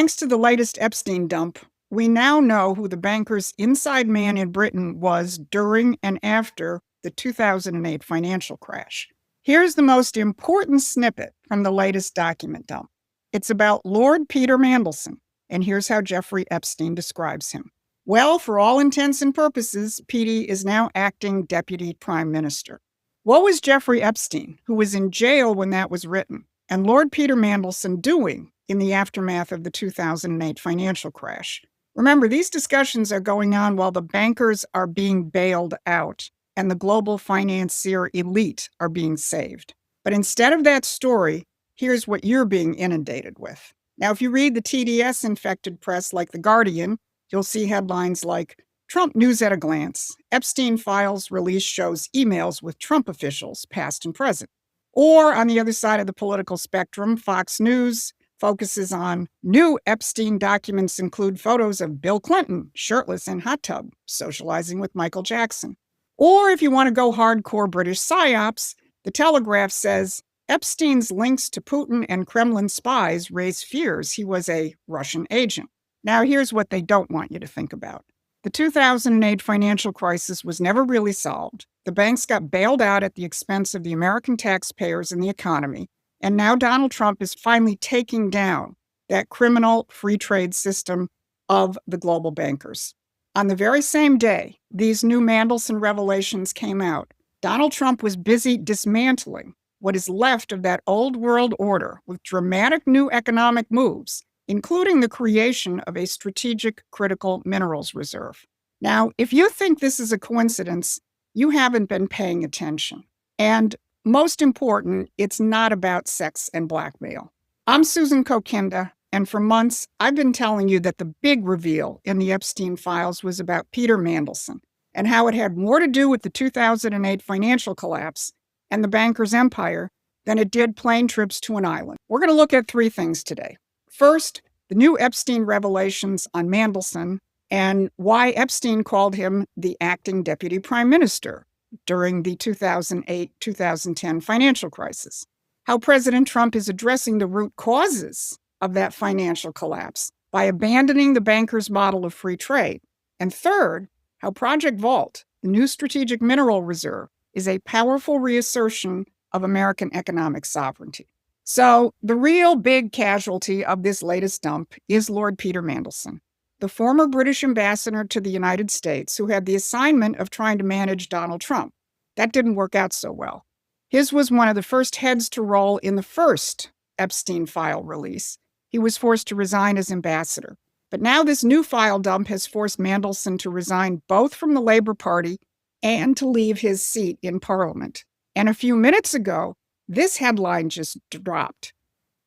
Thanks to the latest Epstein dump, we now know who the banker's inside man in Britain was during and after the 2008 financial crash. Here's the most important snippet from the latest document dump. It's about Lord Peter Mandelson, and here's how Jeffrey Epstein describes him. Well, for all intents and purposes, Petey is now acting deputy prime minister. What was Jeffrey Epstein, who was in jail when that was written, and Lord Peter Mandelson doing in the aftermath of the 2008 financial crash? Remember, these discussions are going on while the bankers are being bailed out and the global financier elite are being saved. But instead of that story, here's what you're being inundated with. Now, if you read the TDS-infected press like The Guardian, you'll see headlines like, Trump news at a glance. Epstein files release shows emails with Trump officials, past and present. Or on the other side of the political spectrum, Fox News focuses on new Epstein documents include photos of Bill Clinton, shirtless in hot tub, socializing with Michael Jackson. Or if you want to go hardcore British psyops, The Telegraph says Epstein's links to Putin and Kremlin spies raise fears he was a Russian agent. Now here's what they don't want you to think about. The 2008 financial crisis was never really solved. The banks got bailed out at the expense of the American taxpayers and the economy. And now Donald Trump is finally taking down that criminal free trade system of the global bankers. On the very same day these new Mandelson revelations came out, Donald Trump was busy dismantling what is left of that old world order with dramatic new economic moves, including the creation of a strategic critical minerals reserve. Now, if you think this is a coincidence, you haven't been paying attention. And most important, it's not about sex and blackmail. I'm Susan Kokinda, and for months, I've been telling you that the big reveal in the Epstein files was about Peter Mandelson and how it had more to do with the 2008 financial collapse and the banker's empire than it did plane trips to an island. We're going to look at three things today. First, the new Epstein revelations on Mandelson and why Epstein called him the acting deputy prime minister during the 2008-2010 financial crisis. How President Trump is addressing the root causes of that financial collapse by abandoning the bankers' model of free trade. And third, how Project Vault, the new strategic mineral reserve, is a powerful reassertion of American economic sovereignty. So the real big casualty of this latest dump is Lord Peter Mandelson, the former British ambassador to the United States who had the assignment of trying to manage Donald Trump. That didn't work out so well. His was one of the first heads to roll in the first Epstein file release. He was forced to resign as ambassador. But now this new file dump has forced Mandelson to resign both from the Labour Party and to leave his seat in Parliament. And a few minutes ago, this headline just dropped.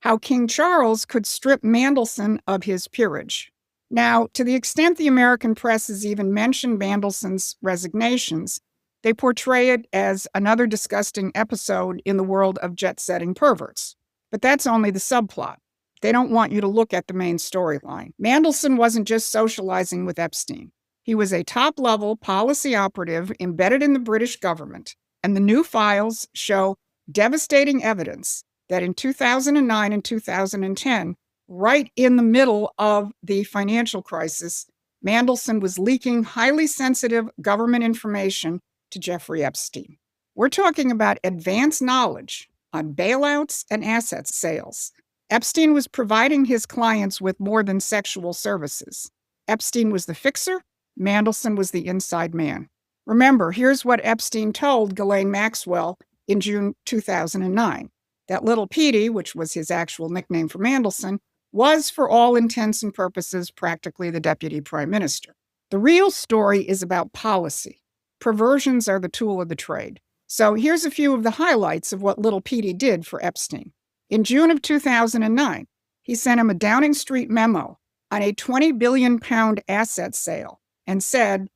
How King Charles could strip Mandelson of his peerage. Now, to the extent the American press has even mentioned Mandelson's resignations, they portray it as another disgusting episode in the world of jet-setting perverts. But that's only the subplot. They don't want you to look at the main storyline. Mandelson wasn't just socializing with Epstein. He was a top-level policy operative embedded in the British government, and the new files show devastating evidence that in 2009 and 2010, right in the middle of the financial crisis, Mandelson was leaking highly sensitive government information to Jeffrey Epstein. We're talking about advanced knowledge on bailouts and asset sales. Epstein was providing his clients with more than sexual services. Epstein was the fixer, Mandelson was the inside man. Remember, here's what Epstein told Ghislaine Maxwell in June 2009. That little Petey, which was his actual nickname for Mandelson, was, for all intents and purposes, practically the deputy prime minister. The real story is about policy. Perversions are the tool of the trade. So here's a few of the highlights of what little Petey did for Epstein. In June of 2009, he sent him a Downing Street memo on a £20 billion asset sale and said,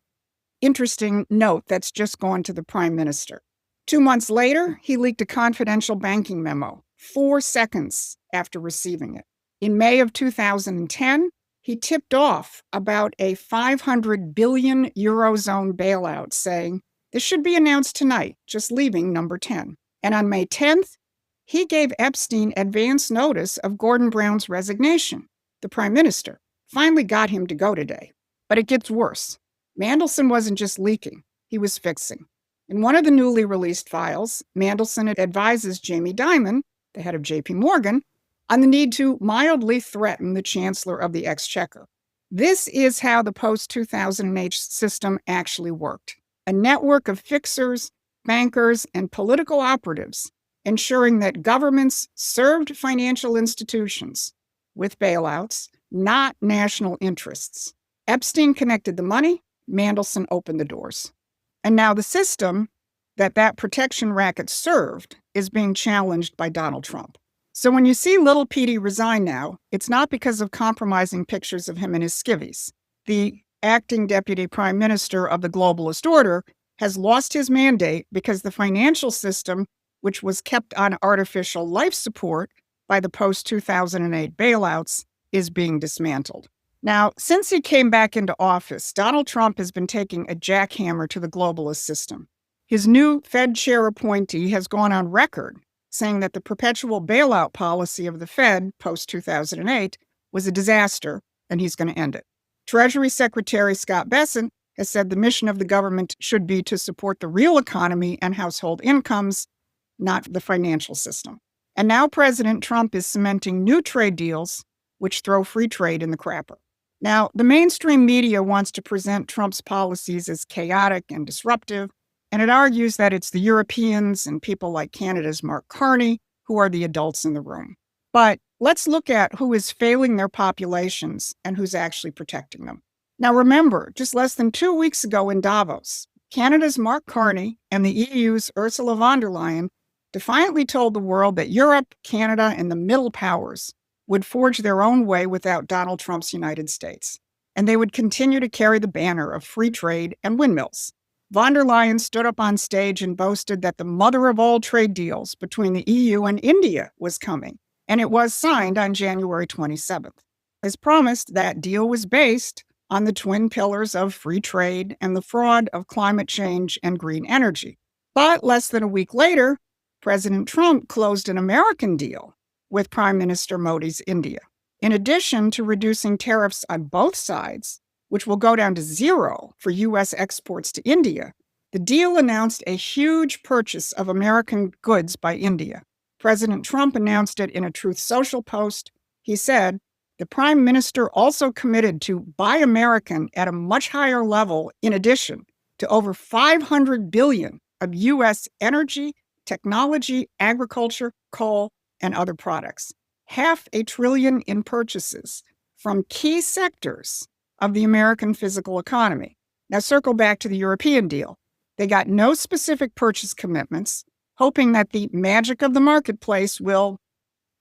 interesting note that's just gone to the prime minister. 2 months later, he leaked a confidential banking memo 4 seconds after receiving it. In May of 2010, he tipped off about a 500 billion Eurozone bailout, saying, this should be announced tonight, just leaving number 10. And on May 10th, he gave Epstein advance notice of Gordon Brown's resignation. the prime minister, finally got him to go today. But it gets worse. Mandelson wasn't just leaking, he was fixing. In one of the newly released files, Mandelson advises Jamie Dimon, the head of J.P. Morgan, on the need to mildly threaten the Chancellor of the Exchequer. This is how the post-2008 system actually worked. A network of fixers, bankers, and political operatives ensuring that governments served financial institutions with bailouts, not national interests. Epstein connected the money, Mandelson opened the doors. And now the system that protection racket served is being challenged by Donald Trump. So when you see little Petey resign now, it's not because of compromising pictures of him in his skivvies. The acting deputy prime minister of the globalist order has lost his mandate because the financial system, which was kept on artificial life support by the post-2008 bailouts, is being dismantled. Now, since he came back into office, Donald Trump has been taking a jackhammer to the globalist system. His new Fed chair appointee has gone on record saying that the perpetual bailout policy of the Fed post-2008 was a disaster, and he's going to end it. Treasury Secretary Scott Bessent has said the mission of the government should be to support the real economy and household incomes, not the financial system. And now President Trump is cementing new trade deals, which throw free trade in the crapper. Now, the mainstream media wants to present Trump's policies as chaotic and disruptive, and it argues that it's the Europeans and people like Canada's Mark Carney who are the adults in the room. But let's look at who is failing their populations and who's actually protecting them. Now remember, just less than 2 weeks ago in Davos, Canada's Mark Carney and the EU's Ursula von der Leyen defiantly told the world that Europe, Canada, and the middle powers would forge their own way without Donald Trump's United States, and they would continue to carry the banner of free trade and windmills. Von der Leyen stood up on stage and boasted that the mother of all trade deals between the EU and India was coming, and it was signed on January 27th. As promised, that deal was based on the twin pillars of free trade and the fraud of climate change and green energy. But less than a week later, President Trump closed an American deal with Prime Minister Modi's India. In addition to reducing tariffs on both sides, which will go down to zero for U.S. exports to India, the deal announced a huge purchase of American goods by India. President Trump announced it in a Truth Social post. He said, the Prime Minister also committed to buy American at a much higher level in addition to over $500 billion of U.S. energy, technology, agriculture, coal, and other products. $500 billion in purchases from key sectors of the American physical economy. Now circle back to the European deal. They got no specific purchase commitments, hoping that the magic of the marketplace will,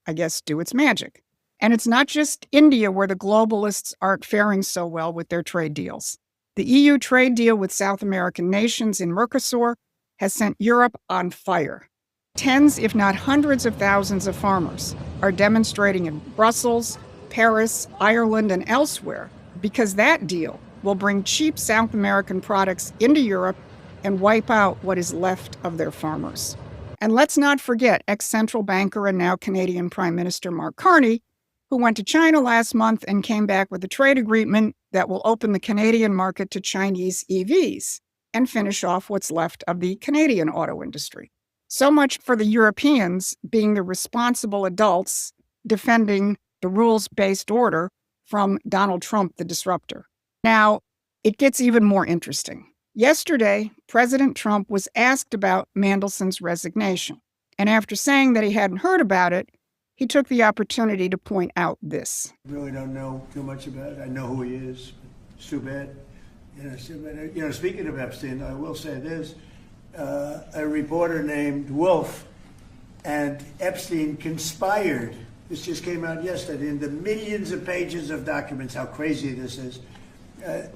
I guess, do its magic. And it's not just India where the globalists aren't faring so well with their trade deals. The EU trade deal with South American nations in Mercosur has sent Europe on fire. Tens, if not hundreds of thousands of farmers are demonstrating in Brussels, Paris, Ireland, and elsewhere because that deal will bring cheap South American products into Europe and wipe out what is left of their farmers. And let's not forget ex-central banker and now Canadian Prime Minister Mark Carney, who went to China last month and came back with a trade agreement that will open the Canadian market to Chinese EVs and finish off what's left of the Canadian auto industry. So much for the Europeans being the responsible adults defending the rules-based order from Donald Trump, the disruptor. Now, it gets even more interesting. Yesterday, President Trump was asked about Mandelson's resignation, and after saying that he hadn't heard about it, he took the opportunity to point out this. I really don't know too much about it. I know who he is. It's too bad. Speaking of Epstein, I will say this. A reporter named Wolf and Epstein conspired. This just came out yesterday in the millions of pages of documents, how crazy this is,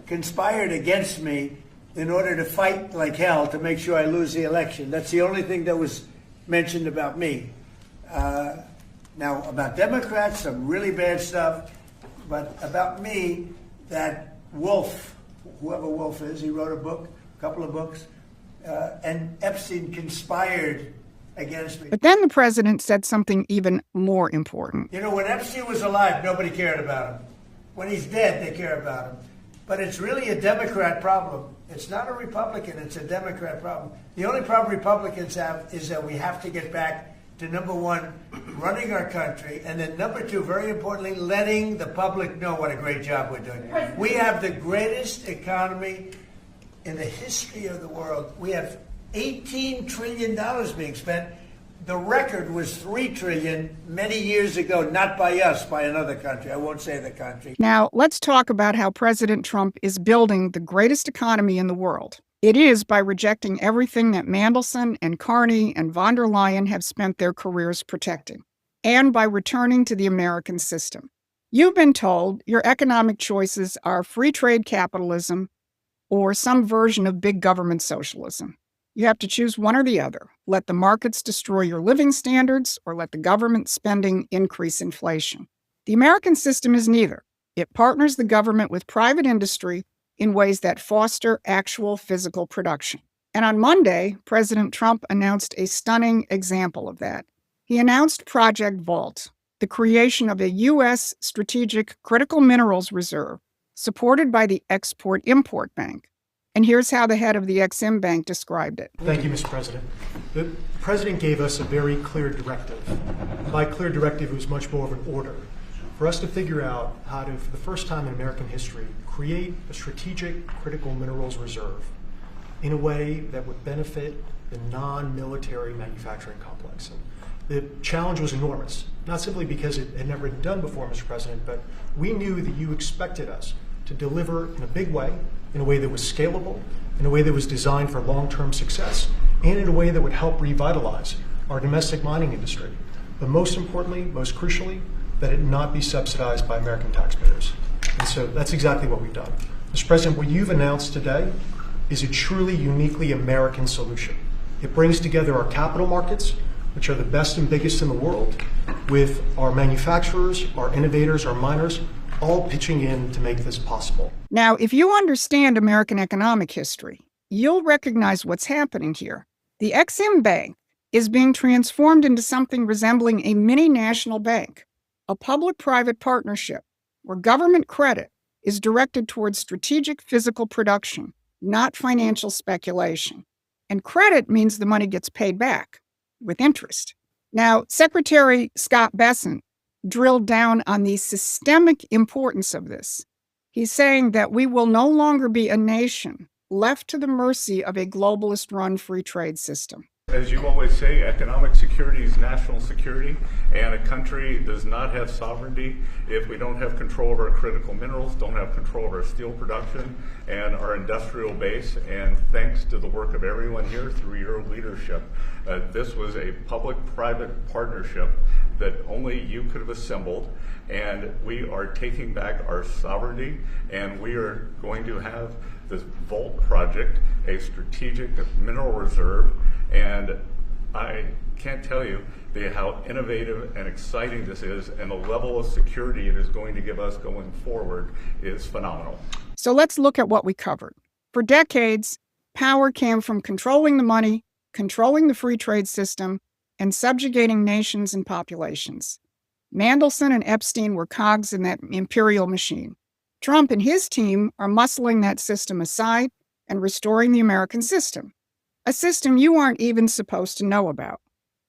conspired against me in order to fight like hell to make sure I lose the election. That's the only thing that was mentioned about me. Now, about Democrats, some really bad stuff, but about me, that Wolf, whoever Wolf is, he wrote a book, a couple of books, and Epstein conspired against me. But then the president said something even more important. You know, when Epstein was alive, nobody cared about him. When he's dead, they care about him. But it's really a Democrat problem. It's not a Republican, it's a Democrat problem. The only problem Republicans have is that we have to get back to, number one, running our country, and then number two, very importantly, letting the public know what a great job we're doing. We have the greatest economy in the history of the world. We have $18 trillion being spent. The record was $3 trillion many years ago, not by us, by another country. I won't say the country. Now, let's talk about how President Trump is building the greatest economy in the world. It is by rejecting everything that Mandelson and Carney and von der Leyen have spent their careers protecting, and by returning to the American system. You've been told your economic choices are free trade capitalism or some version of big government socialism. You have to choose one or the other. Let the markets destroy your living standards or let the government spending increase inflation. The American system is neither. It partners the government with private industry in ways that foster actual physical production. And on Monday, President Trump announced a stunning example of that. He announced Project Vault, the creation of a U.S. strategic critical minerals reserve supported by the Export-Import Bank. And here's how the head of the Exim Bank described it. Thank you, Mr. President. The President gave us a very clear directive. By clear directive, it was much more of an order for us to figure out how to, for the first time in American history, create a strategic critical minerals reserve in a way that would benefit the non-military manufacturing complex. And the challenge was enormous, not simply because it had never been done before, Mr. President, but we knew that you expected us to deliver in a big way, in a way that was scalable, in a way that was designed for long-term success, and in a way that would help revitalize our domestic mining industry. But most importantly, most crucially, that it not be subsidized by American taxpayers. And so that's exactly what we've done. Mr. President, what you've announced today is a truly uniquely American solution. It brings together our capital markets, which are the best and biggest in the world, with our manufacturers, our innovators, our miners, all pitching in to make this possible. Now, if you understand American economic history, you'll recognize what's happening here. The Exim Bank is being transformed into something resembling a mini national bank, a public-private partnership where government credit is directed towards strategic physical production, not financial speculation. And credit means the money gets paid back with interest. Now, Secretary Scott Bessent drilled down on the systemic importance of this. He's saying that we will no longer be a nation left to the mercy of a globalist-run free trade system. As you always say, economic security is national security, and a country does not have sovereignty if we don't have control of our critical minerals, don't have control of our steel production and our industrial base. And thanks to the work of everyone here through your leadership, this was a public-private partnership that only you could have assembled, and we are taking back our sovereignty, and we are going to have this Vault project, a strategic mineral reserve. And I can't tell you how innovative and exciting this is, and the level of security it is going to give us going forward is phenomenal. So let's look at what we covered. For decades, power came from controlling the money, controlling the free trade system, and subjugating nations and populations. Mandelson and Epstein were cogs in that imperial machine. Trump and his team are muscling that system aside and restoring the American system, a system you aren't even supposed to know about.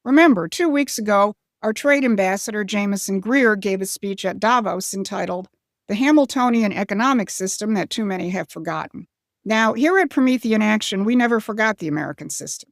Remember, 2 weeks ago, our trade ambassador, Jameson Greer, gave a speech at Davos entitled, "The Hamiltonian Economic System That Too Many Have Forgotten." Now, here at Promethean Action, we never forgot the American system.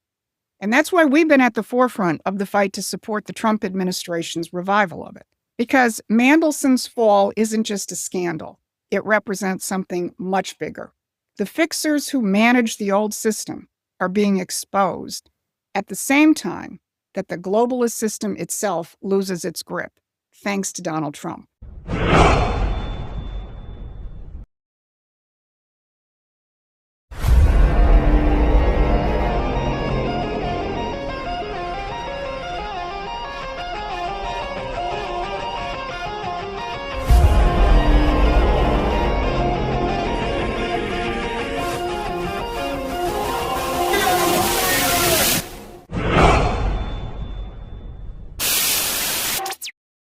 And that's why we've been at the forefront of the fight to support the Trump administration's revival of it. Because Mandelson's fall isn't just a scandal. It represents something much bigger. The fixers who manage the old system are being exposed at the same time that the globalist system itself loses its grip, thanks to Donald Trump.